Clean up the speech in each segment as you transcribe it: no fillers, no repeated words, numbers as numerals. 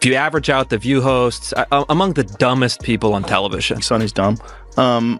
If you average out the View hosts, among the dumbest people on television. Sunny's dumb.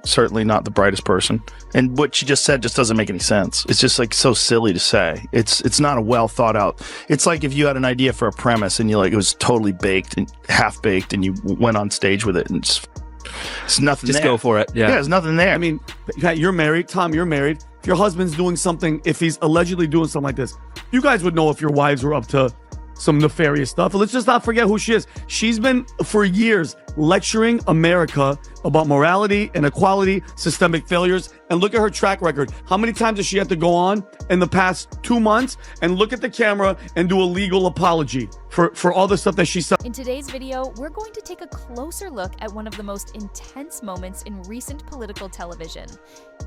Certainly not the brightest person. And what she just said just doesn't make any sense. It's just like so silly to say. It's not a well thought out. It's like if you had an idea for a premise and you like it was totally baked and half baked and you went on stage with it and it's nothing Just there. go for it. Yeah, there's nothing there. I mean, you're married. Tom, you're married. If your husband's doing something, if he's allegedly doing something like this, you guys would know if your wives were up to some nefarious stuff. Let's just not forget who she is. She's been, for years, lecturing America about morality, inequality, systemic failures, and look at her track record. How many times does she have to go on in the past 2 months and look at the camera and do a legal apology for all the stuff that she said? In today's video, we're going to take a closer look at one of the most intense moments in recent political television.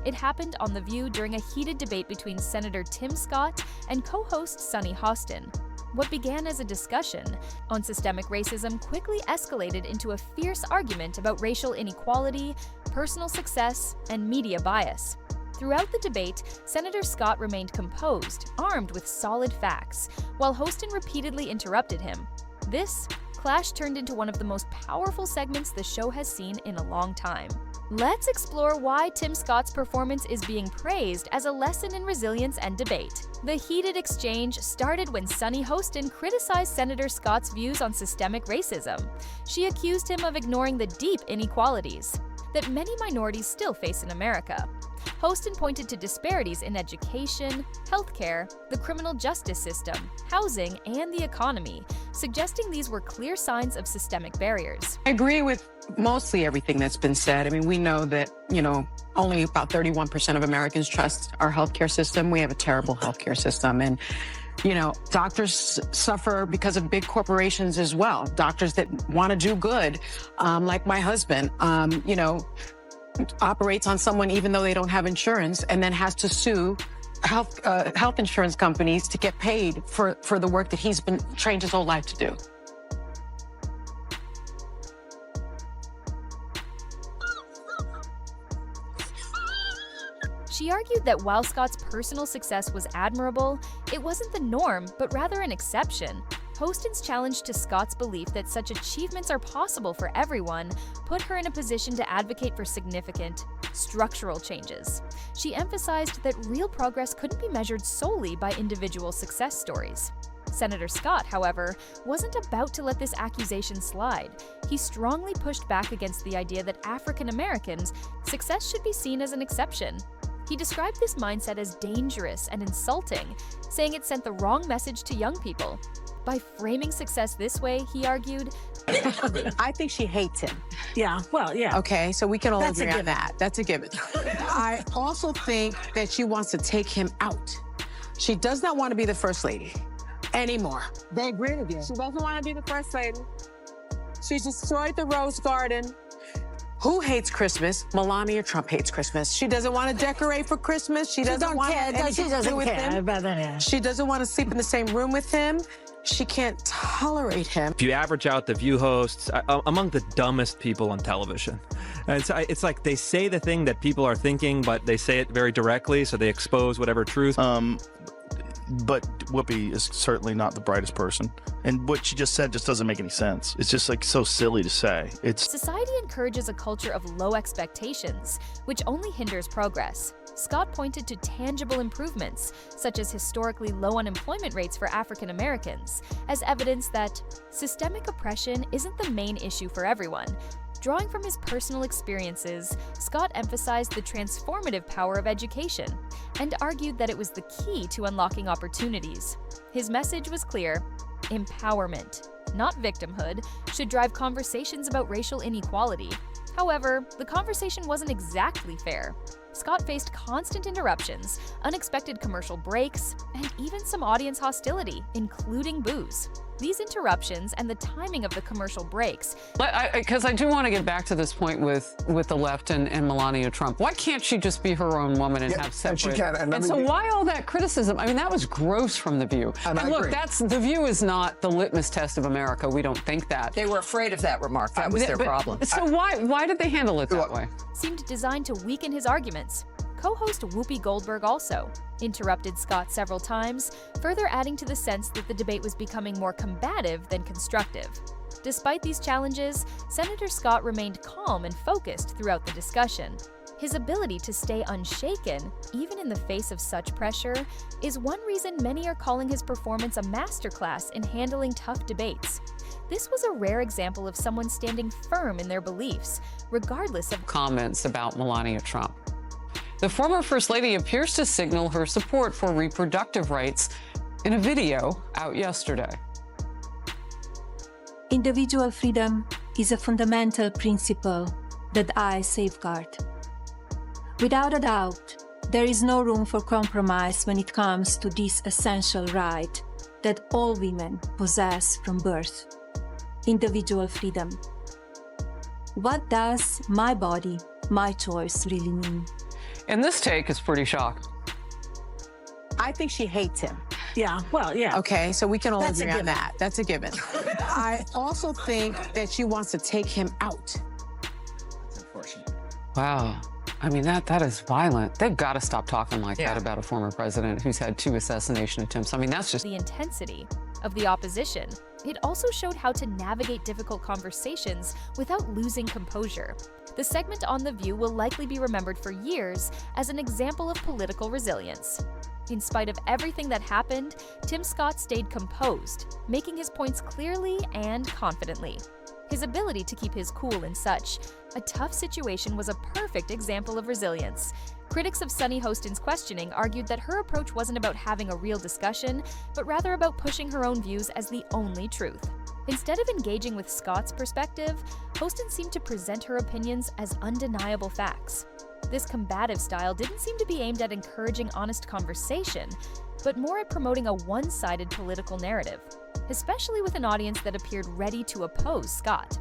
It happened on The View during a heated debate between Senator Tim Scott and co-host Sunny Hostin. What began as a discussion on systemic racism quickly escalated into a fierce argument about racial inequality, personal success, and media bias. Throughout the debate, Senator Scott remained composed, armed with solid facts, while Hostin repeatedly interrupted him. This clash turned into one of the most powerful segments the show has seen in a long time. Let's explore why Tim Scott's performance is being praised as a lesson in resilience and debate. The heated exchange started when Sunny Hostin criticized Senator Scott's views on systemic racism. She accused him of ignoring the deep inequalities that many minorities still face in America. Hostin pointed to disparities in education, healthcare, the criminal justice system, housing, and the economy, suggesting these were clear signs of systemic barriers. I agree with mostly everything that's been said. I mean, we know that, only about 31% of Americans trust our healthcare system. We have a terrible healthcare system. And, doctors suffer because of big corporations as well. Doctors that want to do good, like my husband, operates on someone even though they don't have insurance and then has to sue health insurance companies to get paid for the work that he's been trained his whole life to do. She argued that while Scott's personal success was admirable, it wasn't the norm, but rather an exception. Hostin's challenge to Scott's belief that such achievements are possible for everyone put her in a position to advocate for significant, structural changes. She emphasized that real progress couldn't be measured solely by individual success stories. Senator Scott, however, wasn't about to let this accusation slide. He strongly pushed back against the idea that African Americans' success should be seen as an exception. He described this mindset as dangerous and insulting, saying it sent the wrong message to young people. By framing success this way, he argued, I think she hates him. Yeah, well, yeah. Okay, so we can all That's a agree on given. that. That's a given. I also think that she wants to take him out. She does not want to be the first lady anymore. They agree with you. She doesn't want to be the first lady. She destroyed the Rose Garden. Who hates Christmas? Melania Trump hates Christmas. She doesn't want to decorate for Christmas. She doesn't want to have anything to do with him. She doesn't want to sleep in the same room with him. She can't tolerate him. If you average out the View hosts, among the dumbest people on television. And it's like they say the thing that people are thinking, but they say it very directly, so they expose whatever truth. But Whoopi is certainly not the brightest person. And what she just said just doesn't make any sense. It's just like so silly to say. Society encourages a culture of low expectations, which only hinders progress. Scott pointed to tangible improvements, such as historically low unemployment rates for African Americans, as evidence that systemic oppression isn't the main issue for everyone. Drawing from his personal experiences, Scott emphasized the transformative power of education and argued that it was the key to unlocking opportunities. His message was clear: empowerment, not victimhood, should drive conversations about racial inequality. However, the conversation wasn't exactly fair. Scott faced constant interruptions, unexpected commercial breaks, and even some audience hostility, including boos. These interruptions and the timing of the commercial breaks. Because I do want to get back to this point with the left and Melania Trump. Why can't she just be her own woman and have separate? And she can. And so why all that criticism? I mean, that was gross from The View. And I look, agree. The View is not the litmus test of America. We don't think that. They were afraid of that remark. That was their problem. So why did they handle it that way? Seemed designed to weaken his arguments. Co-host Whoopi Goldberg also interrupted Scott several times, further adding to the sense that the debate was becoming more combative than constructive. Despite these challenges, Senator Scott remained calm and focused throughout the discussion. His ability to stay unshaken, even in the face of such pressure, is one reason many are calling his performance a masterclass in handling tough debates. This was a rare example of someone standing firm in their beliefs, regardless of comments about Melania Trump. The former First Lady appears to signal her support for reproductive rights in a video out yesterday. Individual freedom is a fundamental principle that I safeguard. Without a doubt, there is no room for compromise when it comes to this essential right that all women possess from birth: individual freedom. What does my body, my choice really mean? And this take is pretty shocking. I think she hates him. Yeah, well, yeah. Okay, so we can all That's a agree on given. that. That's a given. I also think that she wants to take him out. Wow. I mean, that is violent. They've got to stop talking like that about a former president who's had 2 assassination attempts. I mean, that's just... the intensity of the opposition. It also showed how to navigate difficult conversations without losing composure. The segment on The View will likely be remembered for years as an example of political resilience. In spite of everything that happened, Tim Scott stayed composed, making his points clearly and confidently. His ability to keep his cool in such a tough situation was a perfect example of resilience. Critics of Sunny Hostin's questioning argued that her approach wasn't about having a real discussion, but rather about pushing her own views as the only truth. Instead of engaging with Scott's perspective, Hostin seemed to present her opinions as undeniable facts. This combative style didn't seem to be aimed at encouraging honest conversation, but more at promoting a one-sided political narrative, especially with an audience that appeared ready to oppose Scott.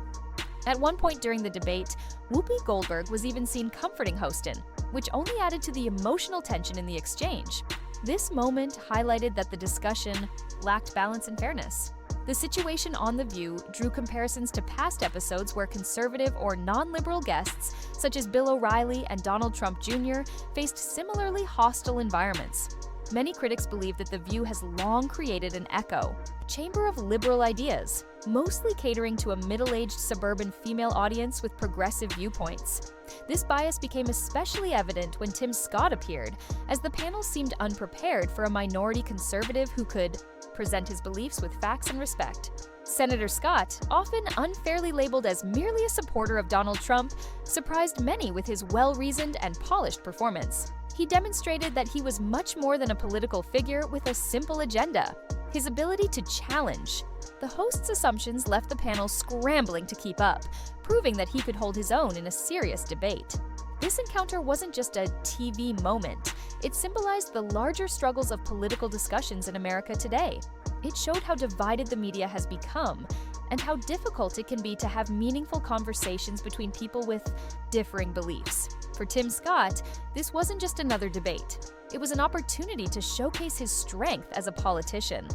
At one point during the debate, Whoopi Goldberg was even seen comforting Hostin, which only added to the emotional tension in the exchange. This moment highlighted that the discussion lacked balance and fairness. The situation on The View drew comparisons to past episodes where conservative or non-liberal guests, such as Bill O'Reilly and Donald Trump Jr., faced similarly hostile environments. Many critics believe that The View has long created an echo chamber of liberal ideas, mostly catering to a middle-aged suburban female audience with progressive viewpoints. This bias became especially evident when Tim Scott appeared, as the panel seemed unprepared for a minority conservative who could present his beliefs with facts and respect. Senator Scott, often unfairly labeled as merely a supporter of Donald Trump, surprised many with his well-reasoned and polished performance. He demonstrated that he was much more than a political figure with a simple agenda. His ability to challenge the host's assumptions left the panel scrambling to keep up, proving that he could hold his own in a serious debate. This encounter wasn't just a TV moment. It symbolized the larger struggles of political discussions in America today. It showed how divided the media has become and how difficult it can be to have meaningful conversations between people with differing beliefs. For Tim Scott, this wasn't just another debate. It was an opportunity to showcase his strength as a politician.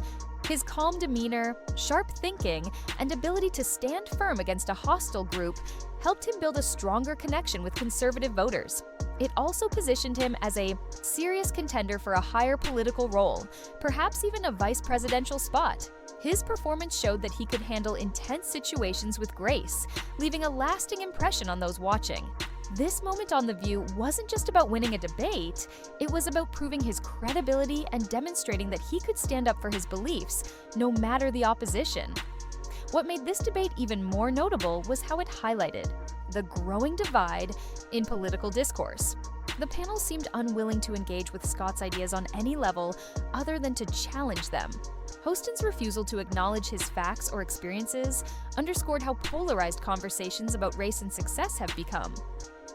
His calm demeanor, sharp thinking, and ability to stand firm against a hostile group helped him build a stronger connection with conservative voters. It also positioned him as a serious contender for a higher political role, perhaps even a vice presidential spot. His performance showed that he could handle intense situations with grace, leaving a lasting impression on those watching. This moment on The View wasn't just about winning a debate, it was about proving his credibility and demonstrating that he could stand up for his beliefs, no matter the opposition. What made this debate even more notable was how it highlighted the growing divide in political discourse. The panel seemed unwilling to engage with Scott's ideas on any level other than to challenge them. Hostin's refusal to acknowledge his facts or experiences underscored how polarized conversations about race and success have become.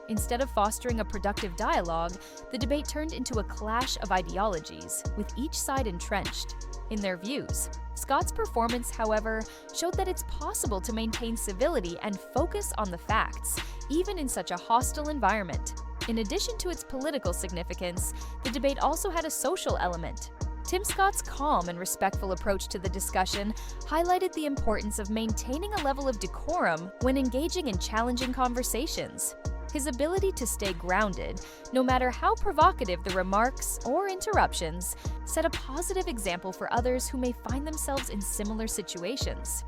Instead of fostering a productive dialogue, the debate turned into a clash of ideologies, with each side entrenched in their views. Scott's performance, however, showed that it's possible to maintain civility and focus on the facts, even in such a hostile environment. In addition to its political significance, the debate also had a social element. Tim Scott's calm and respectful approach to the discussion highlighted the importance of maintaining a level of decorum when engaging in challenging conversations. His ability to stay grounded, no matter how provocative the remarks or interruptions, set a positive example for others who may find themselves in similar situations.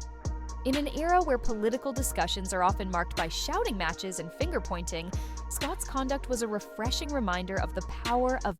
In an era where political discussions are often marked by shouting matches and finger pointing, Scott's conduct was a refreshing reminder of the power of